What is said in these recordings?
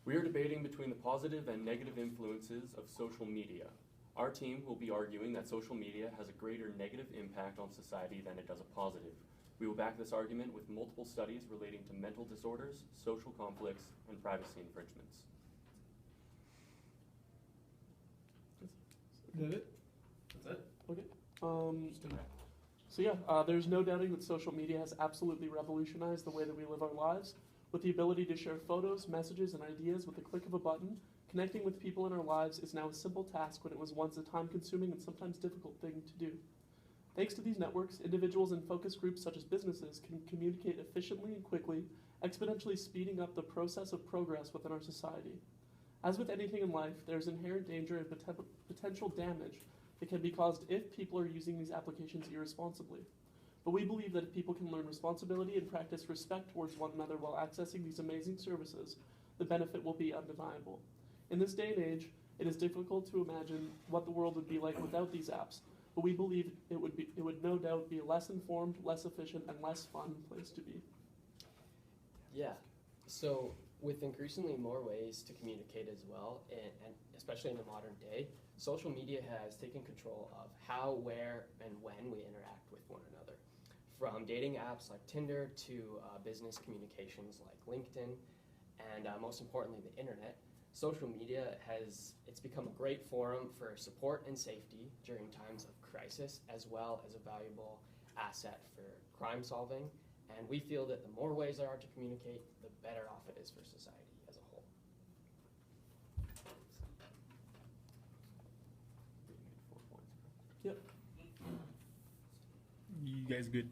We are debating between the positive and negative influences of social media. Our team will be arguing that social media has a greater negative impact on society than it does a positive. We will back this argument with multiple studies relating to mental disorders, social conflicts, and privacy infringements. Is that it? That's it. Okay. There's no doubting that social media has absolutely revolutionized the way that we live our lives. With the ability to share photos, messages, and ideas with the click of a button, connecting with people in our lives is now a simple task when it was once a time-consuming and sometimes difficult thing to do. Thanks to these networks, individuals and focus groups such as businesses can communicate efficiently and quickly, exponentially speeding up the process of progress within our society. As with anything in life, there is inherent danger and potential damage that can be caused if people are using these applications irresponsibly. But we believe that if people can learn responsibility and practice respect towards one another while accessing these amazing services, the benefit will be undeniable. In this day and age, it is difficult to imagine what the world would be like without these apps, but we believe it would no doubt be a less informed, less efficient, and less fun place to be. Yeah, so with increasingly more ways to communicate as well, and especially in the modern day, social media has taken control of how, where, and when we interact with one another. From dating apps like Tinder to business communications like LinkedIn, and most importantly, the internet, social media it's become a great forum for support and safety during times of crisis, as well as a valuable asset for crime solving. And we feel that the more ways there are to communicate, the better off it is for society as a whole. Yep. You guys good?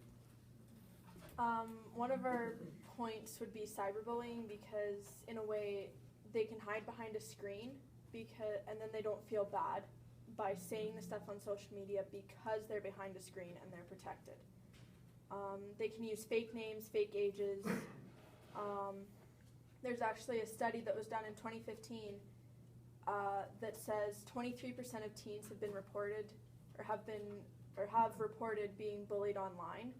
One of our points would be cyberbullying, because in a way they can hide behind a screen and then they don't feel bad by saying the stuff on social media because they're behind a screen and they're protected. They can use fake names, fake ages. There's actually a study that was done in 2015 that says 23% of teens have been reported or have reported being bullied online.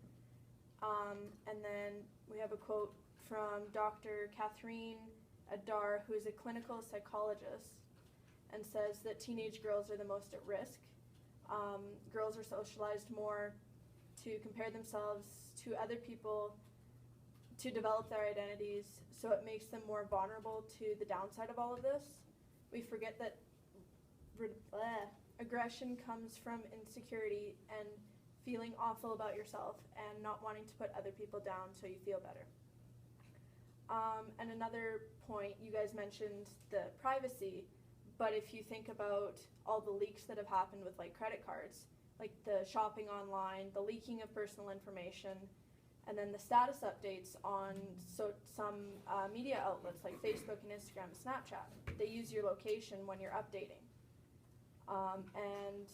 And then we have a quote from Dr. Catherine Adar, who is a clinical psychologist, and says that teenage girls are the most at risk. Girls are socialized more to compare themselves to other people, to develop their identities, so it makes them more vulnerable to the downside of all of this. We forget that aggression comes from insecurity and feeling awful about yourself and not wanting to put other people down so you feel better. And another point, you guys mentioned the privacy, but if you think about all the leaks that have happened with like credit cards, like the shopping online, the leaking of personal information, and then the status updates on some media outlets like Facebook and Instagram and Snapchat. They use your location when you're updating. And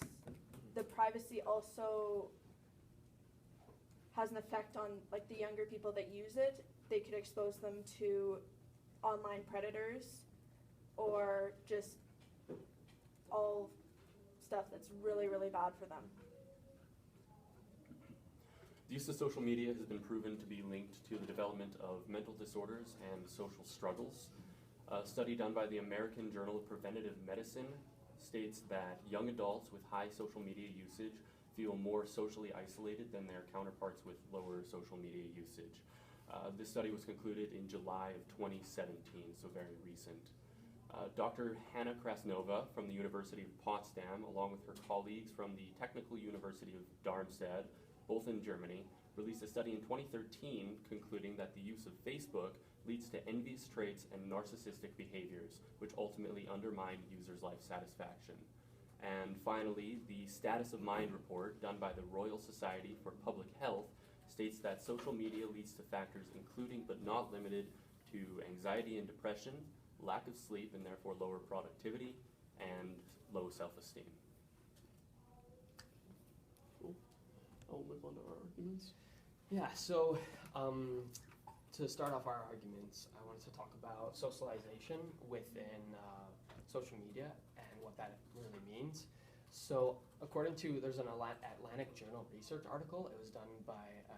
the privacy also has an effect on like the younger people that use it. They could expose them to online predators or just all stuff that's really, really bad for them. The use of social media has been proven to be linked to the development of mental disorders and social struggles. A study done by the American Journal of Preventative Medicine states that young adults with high social media usage feel more socially isolated than their counterparts with lower social media usage. This study was concluded in July of 2017, so very recent. Dr. Hanna Krasnova from the University of Potsdam, along with her colleagues from the Technical University of Darmstadt, both in Germany, released a study in 2013 concluding that the use of Facebook leads to envious traits and narcissistic behaviors, which ultimately undermine users' life satisfaction. And finally, the Status of Mind report done by the Royal Society for Public Health states that social media leads to factors including but not limited to anxiety and depression, lack of sleep and therefore lower productivity, and low self-esteem. Cool. I'll move on to our arguments. Yeah, so to start off our arguments, I wanted to talk about socialization within social media and what that really means. So according to, there's an Atlantic Journal research article, it was done by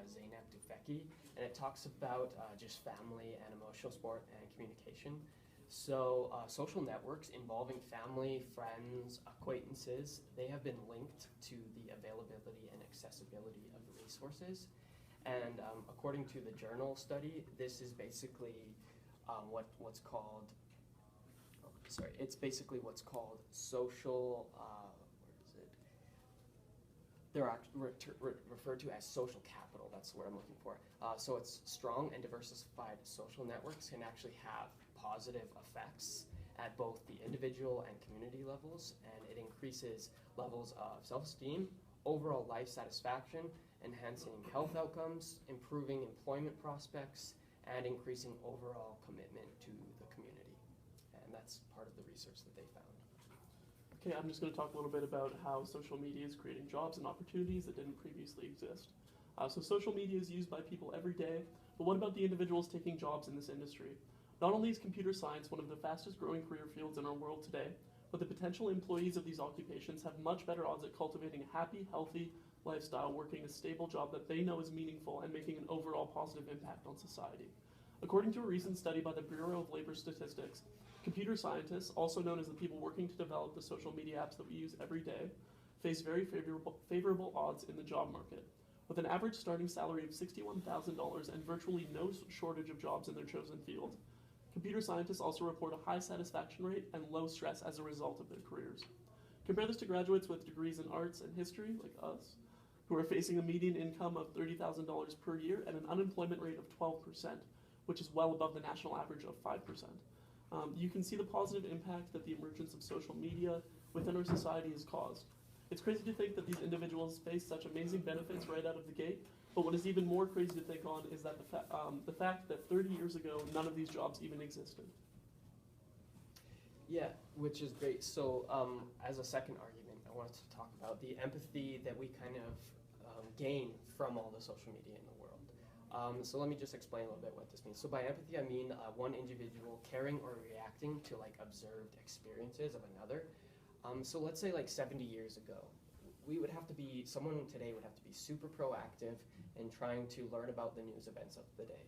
Zeynep Tufekci, and it talks about just family and emotional support and communication. So social networks involving family, friends, acquaintances, they have been linked to the availability and accessibility of resources. And according to the journal study, this is basically what's called, it's basically what's called social, they're referred to as social capital. That's the word I'm looking for. So it's strong and diversified social networks can actually have positive effects at both the individual and community levels, and it increases levels of self-esteem, overall life satisfaction, enhancing health outcomes, improving employment prospects, and increasing overall commitment to the community. And that's part of the research that they found. Okay, I'm just going to talk a little bit about how social media is creating jobs and opportunities that didn't previously exist. So social media is used by people every day, but what about the individuals taking jobs in this industry? Not only is computer science one of the fastest growing career fields in our world today, but the potential employees of these occupations have much better odds at cultivating a happy, healthy lifestyle, working a stable job that they know is meaningful and making an overall positive impact on society. According to a recent study by the Bureau of Labor Statistics, computer scientists, also known as the people working to develop the social media apps that we use every day, face very favorable odds in the job market. With an average starting salary of $61,000 and virtually no shortage of jobs in their chosen field, computer scientists also report a high satisfaction rate and low stress as a result of their careers. Compare this to graduates with degrees in arts and history, like us, who are facing a median income of $30,000 per year and an unemployment rate of 12%, which is well above the national average of 5%. You can see the positive impact that the emergence of social media within our society has caused. It's crazy to think that these individuals face such amazing benefits right out of the gate, but what is even more crazy to think on is that the fact that 30 years ago, none of these jobs even existed. Yeah, which is great. So as a second argument, I wanted to talk about the empathy that we kind of gain from all the social media in the world. So let me just explain a little bit what this means. So by empathy, I mean one individual caring or reacting to like observed experiences of another. So let's say like 70 years ago, someone today would have to be super proactive in trying to learn about the news events of the day.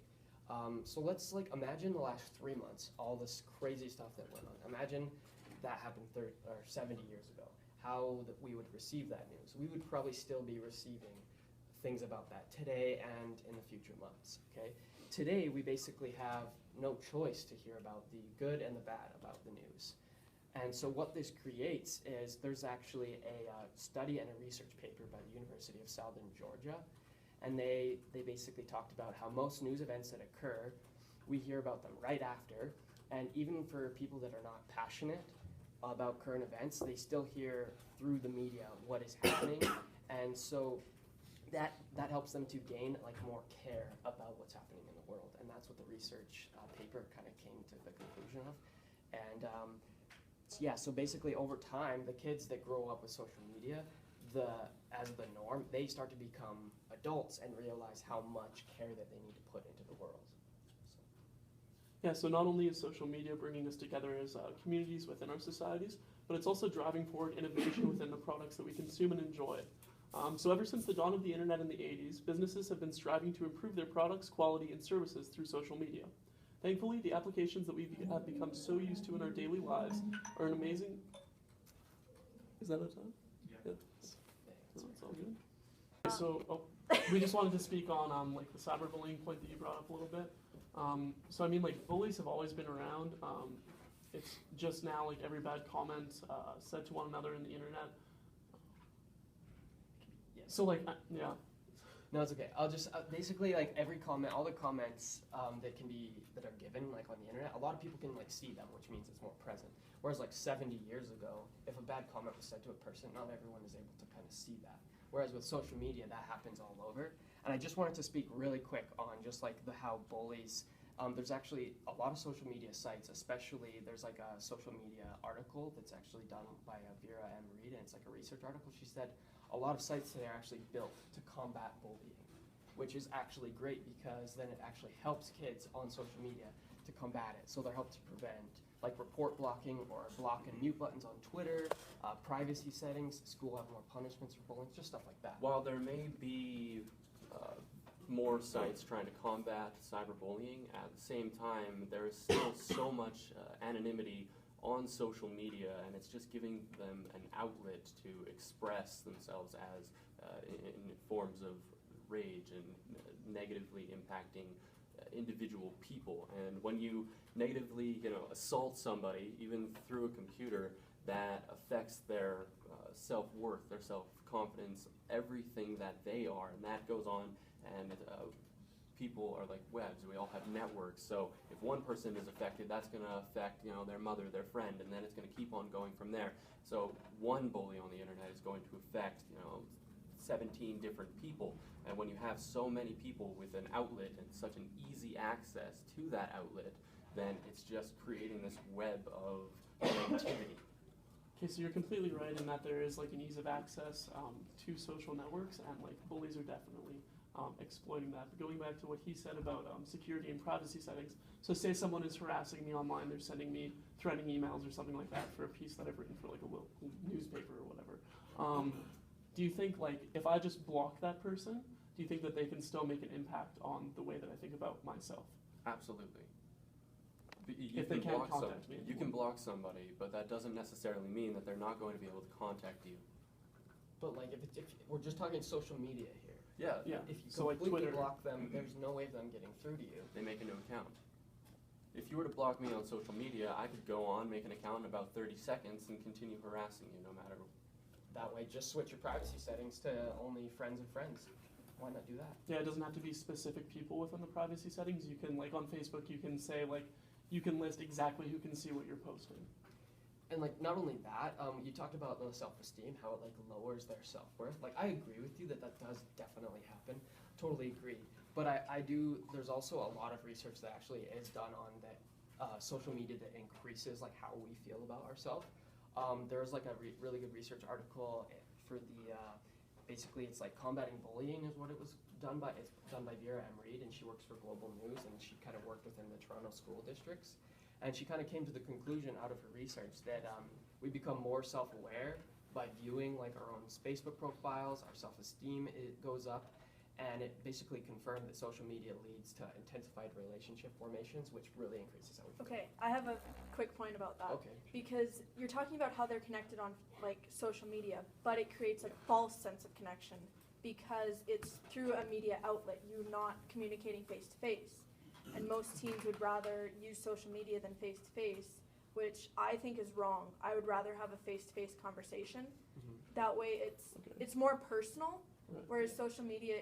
So let's like imagine the last 3 months, all this crazy stuff that went on. Imagine that happened 70 years ago, how that we would receive that news. We would probably still be receiving things about that today and in the future months, okay? Today, we basically have no choice to hear about the good and the bad about the news. And so what this creates is there's actually a study and a research paper by the University of Southern Georgia, and they basically talked about how most news events that occur, we hear about them right after, and even for people that are not passionate about current events, they still hear through the media what is happening, and so that helps them to gain like more care about what's happening in the world, and that's what the research paper kind of came to the conclusion of. And so basically over time, the kids that grow up with social media, as the norm, they start to become adults and realize how much care that they need to put into the world. Yeah, so not only is social media bringing us together as communities within our societies, but it's also driving forward innovation within the products that we consume and enjoy. So ever since the dawn of the internet in the 80s, businesses have been striving to improve their products, quality, and services through social media. Thankfully, the applications that we have become so used to in our daily lives are an amazing... Is that a time? Yeah. So it's all good. So we just wanted to speak on like the cyberbullying point that you brought up a little bit. So I mean, like, bullies have always been around. It's just now like every bad comment said to one another in the internet. So like, yeah. No, it's okay. I'll just basically like every comment, all the comments that are given like on the internet, a lot of people can like see them, which means it's more present. Whereas like 70 years ago, if a bad comment was said to a person, not everyone is able to kind of see that. Whereas with social media, that happens all over. And I just wanted to speak really quick on just like how bullies. There's actually a lot of social media sites, especially there's like a social media article that's actually done by Vera M. Reed, and it's like a research article. She said a lot of sites today are actually built to combat bullying, which is actually great because then it actually helps kids on social media to combat it. So they're helped to prevent like report blocking or block and mute buttons on Twitter, privacy settings, school have more punishments for bullying, just stuff like that. While there may be more sites trying to combat cyberbullying. At the same time, there is still so much anonymity on social media, and it's just giving them an outlet to express themselves as in forms of rage and negatively impacting individual people. And when you negatively, assault somebody, even through a computer, that affects their self-worth, their self-confidence, everything that they are, and that goes on. And people are like webs. We all have networks. So if one person is affected, that's going to affect, their mother, their friend, and then it's going to keep on going from there. So one bully on the internet is going to affect, 17 different people. And when you have so many people with an outlet and such an easy access to that outlet, then it's just creating this web of negativity. Okay, so you're completely right in that there is like an ease of access to social networks, and like bullies are definitely exploiting that. But going back to what he said about security and privacy settings, so say someone is harassing me online, they're sending me threatening emails or something like that for a piece that I've written for like a newspaper or whatever. Do you think like if I just block that person, do you think that they can still make an impact on the way that I think about myself? Absolutely. If they can't contact me. You can block somebody, but that doesn't necessarily mean that they're not going to be able to contact you. But like if we're just talking social media here, Yeah. if you So, like, completely Twitter. block them, there's no way of them getting through to you. They make a new account. If you were to block me on social media, I could go on, make an account in about 30 seconds, and continue harassing you no matter. That way, just switch your privacy settings to only friends and friends. Why not do that? Yeah, it doesn't have to be specific people within the privacy settings. You can, like on Facebook, you can say like, you can list exactly who can see what you're posting. And like not only that, you talked about the self-esteem, how it like lowers their self-worth. Like I agree with you that does definitely happen. Totally agree. But I do. There's also a lot of research that actually is done on that social media that increases like how we feel about ourselves. There's like a really good research article for the basically it's like combating bullying is what it was done by. It's done by Vera M. Reed, and she works for Global News, and she kind of worked within the Toronto school districts. And she kind of came to the conclusion out of her research that we become more self-aware by viewing like our own Facebook profiles. Our self-esteem goes up, and it basically confirmed that social media leads to intensified relationship formations, which really increases how we feel. Okay, I have a quick point about that. Okay. Because you're talking about how they're connected on like social media, but it creates a false sense of connection because it's through a media outlet. You're not communicating face to face. And most teens would rather use social media than face to face, which I think is wrong. I would rather have a face to face conversation. Mhm. That way it's more personal, Right. whereas social media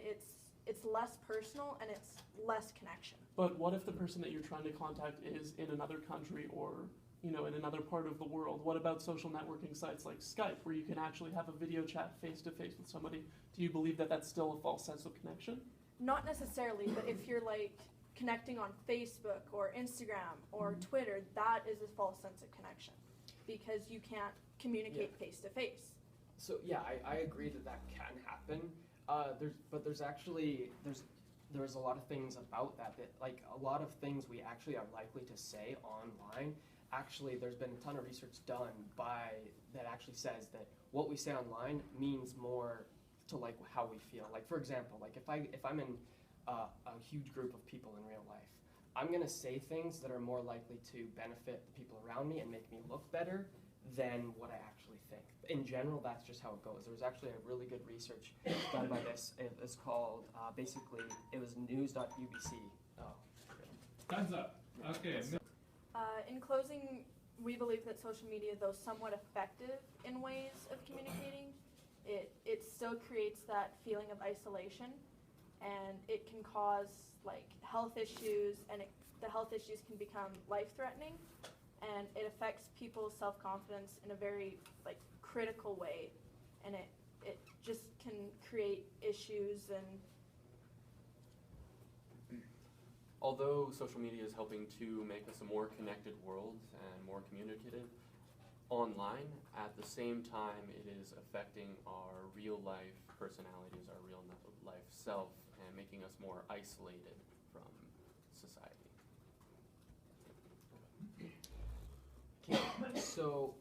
it's less personal and it's less connection. But what if the person that you're trying to contact is in another country or, in another part of the world? What about social networking sites like Skype, where you can actually have a video chat face-to-face with somebody? Do you believe that that's still a false sense of connection? Not necessarily, but if you're like connecting on Facebook or Instagram or Twitter, that is a false sense of connection because you can't communicate face to face. So yeah, I agree that can happen. There's a lot of things about that like a lot of things we actually are likely to say online. Actually, there's been a ton of research done that actually says that what we say online means more to like how we feel. Like for example, like if I'm in a huge group of people in real life, I'm gonna say things that are more likely to benefit the people around me and make me look better than what I actually think. In general, that's just how it goes. There was actually a really good research done by this. It was called, basically, it was news.ubc. Time's up. Okay. In closing, we believe that social media, though somewhat effective in ways of communicating, it still creates that feeling of isolation, and it can cause like health issues, and the health issues can become life-threatening, and it affects people's self-confidence in a very like critical way, and it just can create issues. And Although social media is helping to make us a more connected world and more communicative online, at the same time it is affecting our real life personalities, our real life self, and making us more isolated from society. Okay, so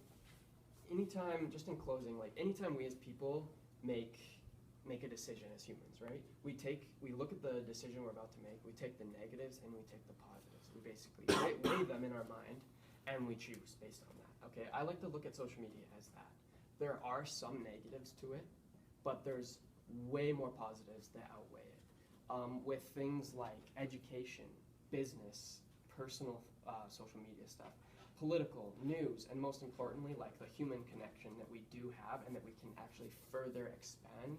anytime, just in closing, like anytime we as people make make a decision as humans, right? We look at the decision we're about to make, we take the negatives and we take the positives. We basically weigh them in our mind and we choose based on that. Okay, I like to look at social media as that. There are some negatives to it, but there's way more positives that outweigh it. With things like education, business, personal social media stuff, political, news, and most importantly, like the human connection that we do have and that we can actually further expand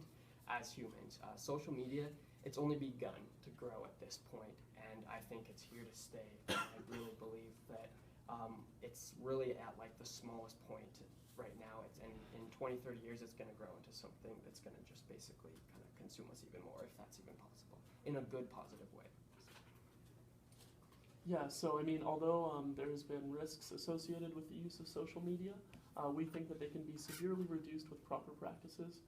as humans. Social media, it's only begun to grow at this point, and I think it's here to stay. I really believe that it's really at like the smallest point right now. And in 20, 30 years, it's going to grow into something that's going to just basically kind of consume us even more, if that's even possible, in a good, positive way. Yeah, so I mean, although there's been risks associated with the use of social media, we think that they can be severely reduced with proper practices.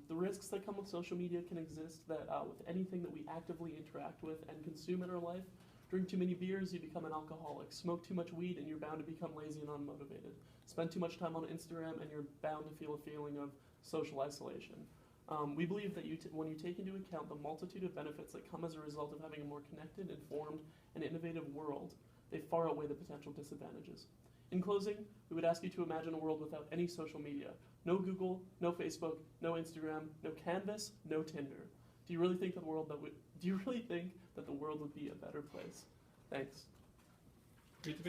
The risks that come with social media can exist that with anything that we actively interact with and consume in our life. Drink too many beers, you become an alcoholic. Smoke too much weed, and you're bound to become lazy and unmotivated. Spend too much time on Instagram, and you're bound to feel a feeling of social isolation. We believe that when you take into account the multitude of benefits that come as a result of having a more connected, informed, and innovative world, they far outweigh the potential disadvantages. In closing, we would ask you to imagine a world without any social media. No Google, no Facebook, no Instagram, no Canvas, no Tinder. Do you really think that the world would be a better place? Thanks. Great debate.